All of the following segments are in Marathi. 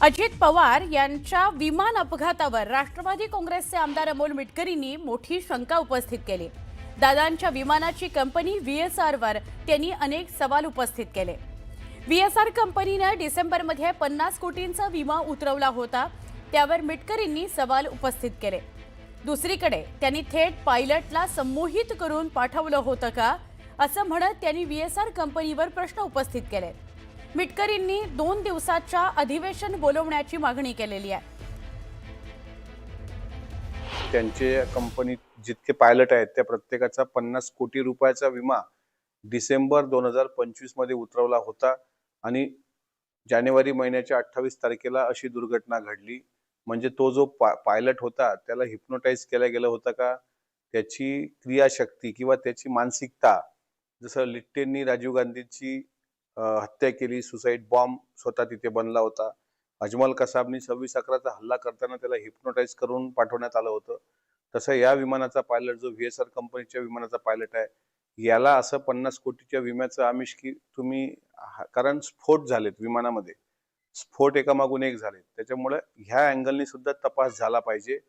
अजित पवार यांच्या विमान अपघातावर राष्ट्रवादी काँग्रेसचे आमदार अमोल मिटकरींनी मोठी शंका उपस्थित केली। दादांच्या विमानाची कंपनी व्हीएसआरवर त्यांनी अनेक सवाल उपस्थित केले। व्हीएसआर कंपनीने डिसेंबरमध्ये 50 कोटींचा विमा उतरवला होता, त्यावर मिटकरींनी सवाल उपस्थित केले। दुसरीकडे त्यांनी थेट पायलटला संमोहित करून पाठवलं होतं का, असं म्हणत त्यांनी व्हीएसआर कंपनीवर प्रश्न उपस्थित केले। मिटकरींनी 2 दिवसाच्या अधिवेशन बोलवण्याची मागणी केलेली आहे। त्यांचे कंपनीत जितके पायलट आहेत त्या प्रत्येकाचा 50 कोटी रुपयाचा विमा डिसेंबर 2025 मध्ये उतरवला होता आणि जानेवारी महिन्याच्या 28 तारखेला अशी दुर्घटना घडली। म्हणजे तो जो पायलट होता त्याला हिप्नोटाइज केला गेला होता का, त्याची क्रियाशक्ती किंवा त्याची मानसिकता, जसं लिट्टेंनी राजीव गांधींची हत्या केली, सुसाइड बॉम्ब स्वतः तिथे बनला होता, अजमल कसाबनी 26/11चा हल्ला करताना त्याला हिप्नोटाइज करून पाठवण्यात आलं होतं, तसं या विमानाचा पायलट जो व्हीएसआर कंपनीच्या विमानाचा पायलट आहे याला असं 50 कोटीच्या विम्याचं आमिष की तुम्ही, कारण स्फोट झालेत विमानामध्ये, स्फोट एकामागून एक झाले, त्याच्यामुळे ह्या अँगलनी सुद्धा तपास झाला पाहिजे।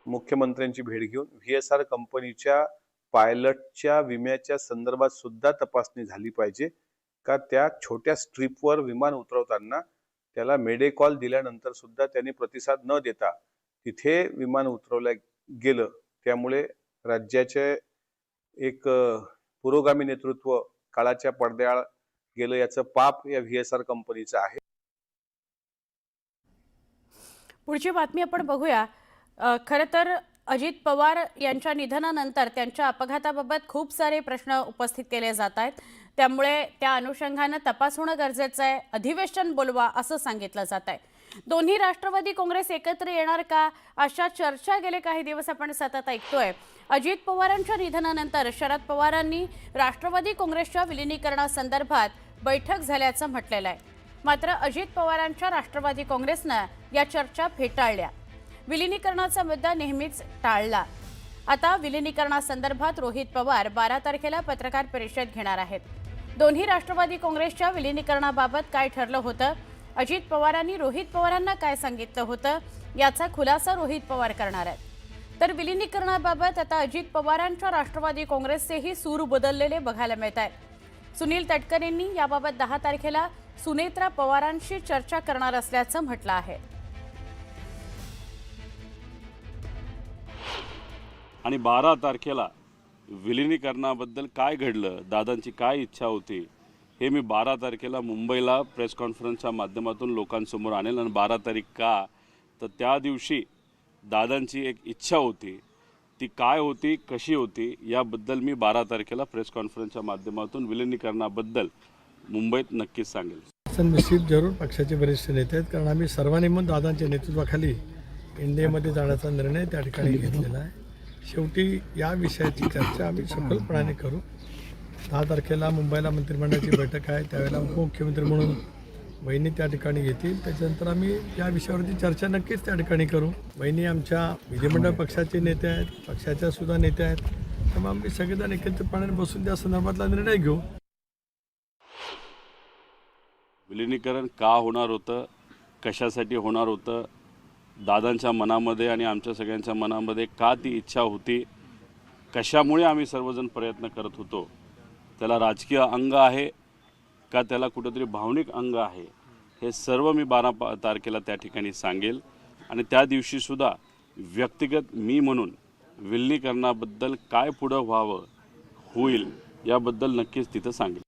मुख्यमंत्र्यांची भेट घेऊन व्हीएसआर कंपनीच्या पायलटच्या विम्याच्या संदर्भात सुद्धा तपासणी झाली पाहिजे का त्या छोट्या स्ट्रिपवर विमान उतरवताना त्याला मेडे कॉल दिल्यानंतर सुद्धा त्यांनी प्रतिसाद न देता तिथे विमान उतरवलं गेलं। त्यामुळे राज्याचे एक पुरोगामी नेतृत्व काळाच्या पडद्याआड गेलं, याचं पाप या व्हीएसआर कंपनीचं आहे। पुढची बातमी आपण बघूया। खरं तर अजित पवार यांच्या निधनानंतर त्यांच्या अपघाताबाबत खूप सारे प्रश्न उपस्थित केले जात आहेत, त्यामुळे त्या अनुषंगाने तपास होणं गरजेचं आहे, अधिवेशन बोलवा असं सांगितलं जात आहे। दोन्ही राष्ट्रवादी काँग्रेस एकत्र येणार का, अशा चर्चा गेले काही दिवस आपण सतत ऐकतोय। अजित पवारांच्या निधनानंतर शरद पवारांनी राष्ट्रवादी काँग्रेसच्या विलीनीकरणासंदर्भात बैठक झाल्याचं म्हटलेलं आहे, मात्र अजित पवारांच्या राष्ट्रवादी काँग्रेसनं या चर्चा फेटाळल्या, विलीनीकरणाचा मुद्दा नेहमीच टाळला। आता विलीनीकरणासंदर्भात रोहित पवार 12 तारखेला पत्रकार परिषद घेणार आहेत। दोन्ही राष्ट्रवादी काँग्रेसच्या विलीनीकरणाबाबत काय ठरलं होतं, अजित पवारांनी रोहित पवारांना काय सांगितलं होतं, याचा खुलासा रोहित पवार करणार आहेत। तर विलीनीकरणाबाबत आता अजित पवारांच्या राष्ट्रवादी काँग्रेसचेही सूर बदललेले बघायला मिळत आहेत। सुनील तटकरेंनी याबाबत 10 तारखेला सुनेत्रा पवारांशी चर्चा करणार असल्याचं म्हटलं आहे। आणि 12 तारखेला विलीनीकरणाबद्दल काय घडलं, दादांची काय इच्छा होती, हे मी 12 तारखेला मुंबईला प्रेस कॉन्फरन्सच्या माध्यमातून लोकांसमोर आणेल। आणि 12 तारीख का, तर त्या दिवशी दादांची एक इच्छा होती, ती काय होती, कशी होती, याबद्दल मी 12 तारखेला प्रेस कॉन्फरन्सच्या माध्यमातून विलीनीकरणाबद्दल मुंबईत नक्कीच सांगेल। निश्चित जरूर पक्षाचे वरिष्ठ नेते आहेत, कारण आम्ही सर्वांनी मग दादांच्या नेतृत्वाखाली एनडीएमध्ये जाण्याचा निर्णय त्या ठिकाणी घेतलेला आहे। शेवटी या विषयाची चर्चा आम्ही सखोलपणाने करू। 10 तारखेला मुंबईला मंत्रिमंडळाची बैठक आहे, त्यावेळेला उपमुख्यमंत्री म्हणून वहिनी त्या ठिकाणी येतील, त्याच्यानंतर आम्ही या विषयावरती चर्चा नक्कीच त्या ठिकाणी करू। वहिनी आमच्या विधिमंडळ पक्षाचे नेते आहेत, पक्षाच्या सुद्धा नेते आहेत, त्यामुळे आम्ही सगळेजण एकत्रितपणे बसून त्या संदर्भातला निर्णय घेऊ। विलीनीकरण का होणार होतं, कशासाठी होणार होतं, दादांच्या मनामध्ये आणि आमच्या सगळ्यांच्या मनामध्ये का ती इच्छा होती, कशामुळे आम्ही सर्वजण प्रयत्न करत होतो, त्याला राजकीय अंग आहे का त्याला कुठेतरी भावनिक अंग आहे, हे सर्व मी 12 तारखेला त्या ठिकाणी सांगेल। आणि त्या दिवशीसुद्धा व्यक्तिगत मी म्हणून विलीनीकरणाबद्दल काय पुढं व्हावं होईल याबद्दल नक्कीच तिथं सांगेल।